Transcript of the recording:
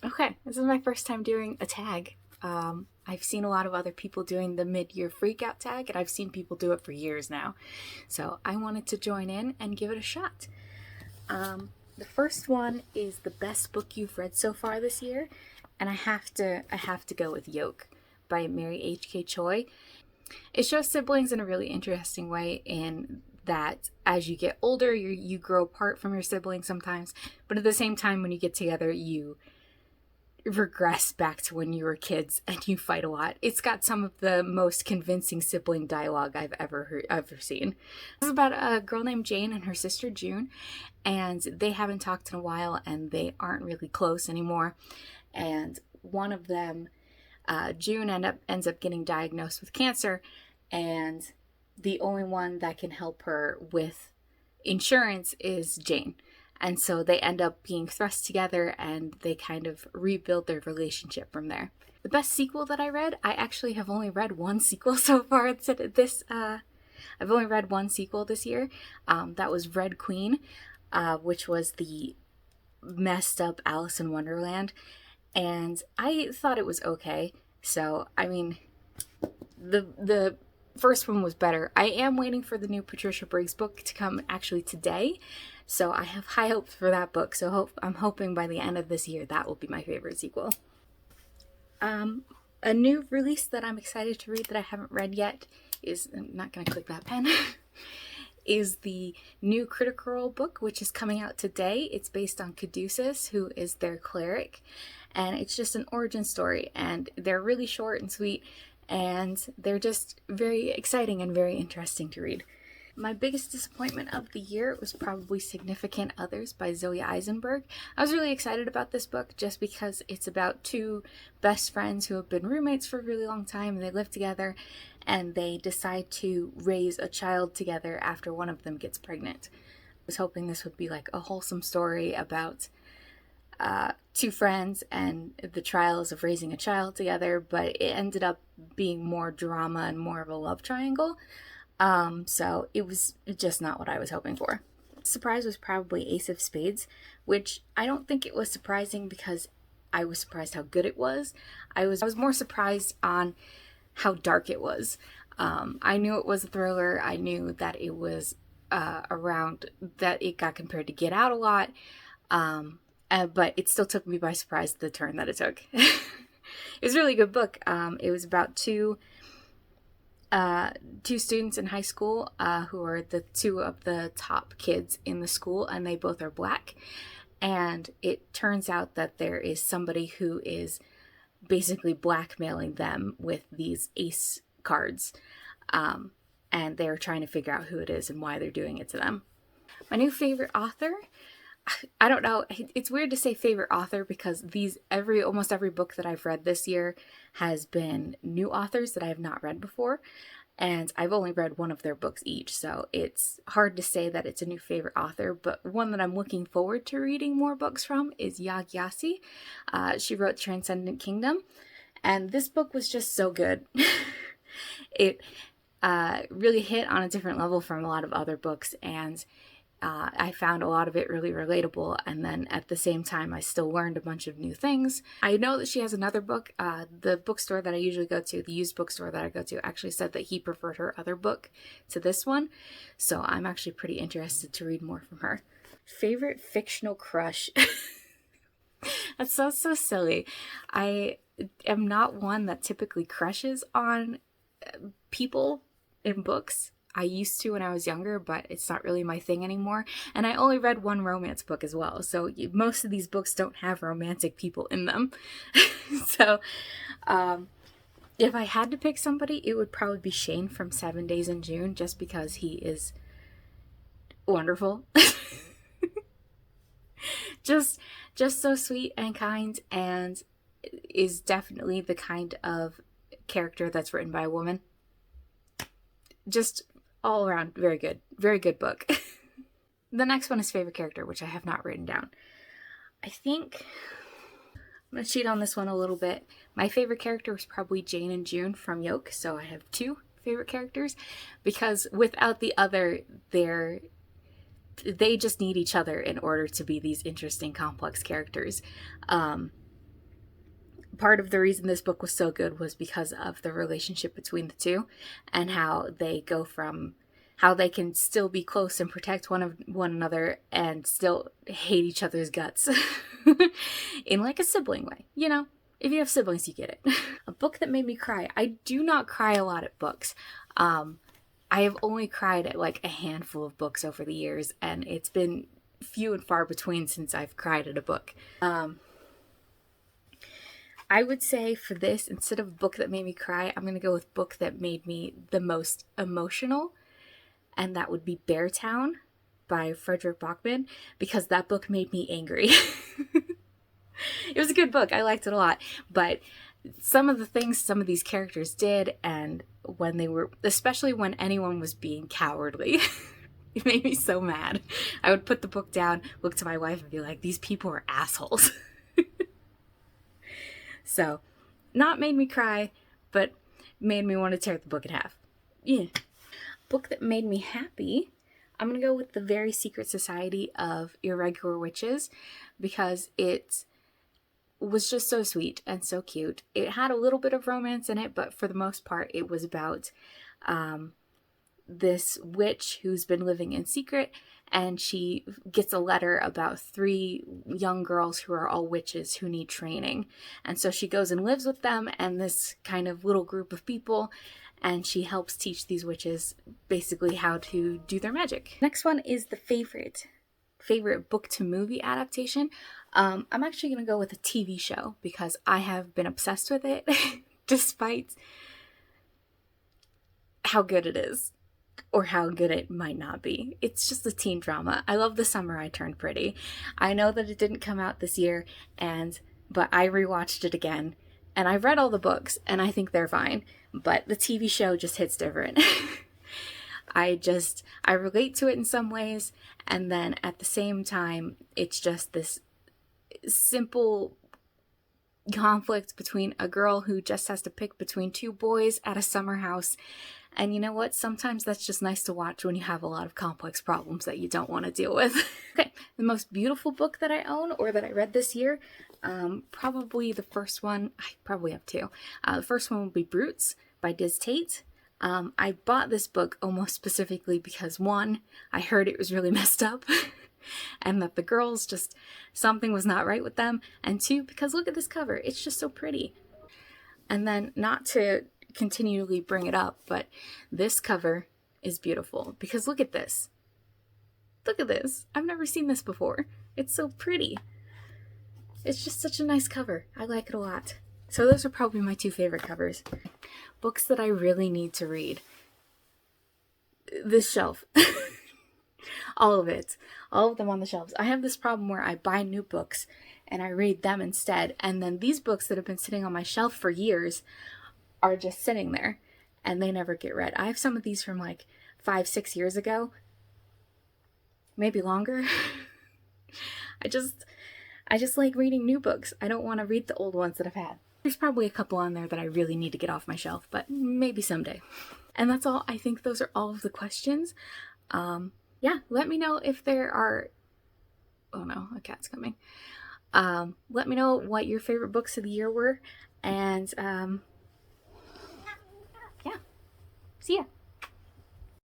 Okay, this is my first time doing a tag. I've seen a lot of other people doing the Midyear Freak Out Tag, and I've seen people do it for years now. So I wanted to join in and give it a shot. The first one is the best book you've read so far this year, and I have to go with Yolk by Mary H.K. Choi. It shows siblings in a really interesting way in that as you get older, you grow apart from your siblings sometimes, but at the same time, when you get together, you regress back to when you were kids and you fight a lot. It's got some of the most convincing sibling dialogue I've ever seen. This is about a girl named Jane and her sister June, and they haven't talked in a while and they aren't really close anymore. And one of them, June, ends up getting diagnosed with cancer, and the only one that can help her with insurance is Jane. And so they end up being thrust together and they kind of rebuild their relationship from there. The best sequel that I read, I actually have only read one sequel so far. I've only read one sequel this year. That was Red Queen, which was the messed up Alice in Wonderland. And I thought it was okay. So, I mean, the first one was better. I am waiting for the new Patricia Briggs book to come actually today. So I have high hopes for that book. So I'm hoping by the end of this year that will be my favorite sequel. A new release that I'm excited to read that I haven't read yet is, I'm not going to click that pen, is the new Critical Role book, which is coming out today. It's based on Caduceus, who is their cleric. And it's just an origin story. And they're really short and sweet. And they're just very exciting and very interesting to read. My biggest disappointment of the year was probably Significant Others by Zoe Eisenberg. I was really excited about this book just because it's about two best friends who have been roommates for a really long time, and they live together, and they decide to raise a child together after one of them gets pregnant. I was hoping this would be like a wholesome story about two friends and the trials of raising a child together, but it ended up being more drama and more of a love triangle. So it was just not what I was hoping for. Surprise was probably Ace of Spades, which I don't think it was surprising because I was surprised how good it was. I was more surprised on how dark it was. I knew it was a thriller. I knew that it was around that it got compared to Get Out a lot. But it still took me by surprise the turn that it took. It was a really good book. It was about two students in high school who are the two of the top kids in the school, and they both are Black. And it turns out that there is somebody who is basically blackmailing them with these ace cards. And they're trying to figure out who it is and why they're doing it to them. My new favorite author, I don't know, it's weird to say favorite author because almost every book that I've read this year has been new authors that I have not read before, and I've only read one of their books each, so it's hard to say that it's a new favorite author, but one that I'm looking forward to reading more books from is Gyasi. She wrote Transcendent Kingdom, and this book was just so good. It really hit on a different level from a lot of other books, and I found a lot of it really relatable, and then at the same time I still learned a bunch of new things. I know that she has another book. The bookstore that I usually go to, the used bookstore that I go to, actually said that he preferred her other book to this one, so I'm actually pretty interested to read more from her. Favorite fictional crush? That sounds so silly. I am not one that typically crushes on people in books. I used to when I was younger, but it's not really my thing anymore. And I only read one romance book as well, so most of these books don't have romantic people in them. So, if I had to pick somebody, it would probably be Shane from 7 Days in June, just because he is wonderful. just so sweet and kind, and is definitely the kind of character that's written by a woman. Just all around, very good book. The next one is favorite character, which I have not written down. I think I'm going to cheat on this one a little bit. My favorite character was probably Jane and June from Yolk, so I have two favorite characters, because without the other, they just need each other in order to be these interesting, complex characters. part of the reason this book was so good was because of the relationship between the two and how they go from how they can still be close and protect one another and still hate each other's guts in like a sibling way. You know, if you have siblings, you get it. A book that made me cry. I do not cry a lot at books. I have only cried at like a handful of books over the years, and it's been few and far between since I've cried at a book. I would say for this, instead of book that made me cry, I'm going to go with book that made me the most emotional, and that would be Beartown by Fredrick Bachman, because that book made me angry. It was a good book. I liked it a lot, but some of the things some of these characters did, and when they were, especially when anyone was being cowardly, it made me so mad. I would put the book down, look to my wife, and be like, these people are assholes. So, not made me cry, but made me want to tear the book in half. Yeah. Book that made me happy, I'm going to go with The Very Secret Society of Irregular Witches, because it was just so sweet and so cute. It had a little bit of romance in it, but for the most part, it was about this witch who's been living in secret, and she gets a letter about 3 young girls who are all witches who need training. And so she goes and lives with them and this kind of little group of people, and she helps teach these witches basically how to do their magic. Next one is the favorite book to movie adaptation. I'm actually going to go with a TV show because I have been obsessed with it despite how good it is. Or how good it might not be. It's just a teen drama. I love The Summer I Turned Pretty. I know that it didn't come out this year, but I rewatched it again, and I've read all the books, and I think they're fine, but the TV show just hits different. I relate to it in some ways, and then at the same time, it's just this simple conflict between a girl who just has to pick between 2 boys at a summer house. And you know what? Sometimes that's just nice to watch when you have a lot of complex problems that you don't want to deal with. Okay, the most beautiful book that I own or that I read this year, probably the first one, I probably have 2. The first one would be Brutes by Dizz Tate. I bought this book almost specifically because 1, I heard it was really messed up and that the girls just, something was not right with them. And 2, because look at this cover. It's just so pretty. And then not to continually bring it up, but this cover is beautiful because look at this. Look at this. I've never seen this before. It's so pretty. It's just such a nice cover. I like it a lot. So those are probably my 2 favorite covers. Books that I really need to read. This shelf. All of it. All of them on the shelves. I have this problem where I buy new books and I read them instead, and then these books that have been sitting on my shelf for years are just sitting there and they never get read. I have some of these from like 5-6 years ago, maybe longer. I just like reading new books. I don't want to read the old ones that I've had. There's probably a couple on there that I really need to get off my shelf, but maybe someday. And that's all. I think those are all of the questions. Yeah, let me know if there are, oh no, a cat's coming. Let me know what your favorite books of the year were, and yeah, see ya.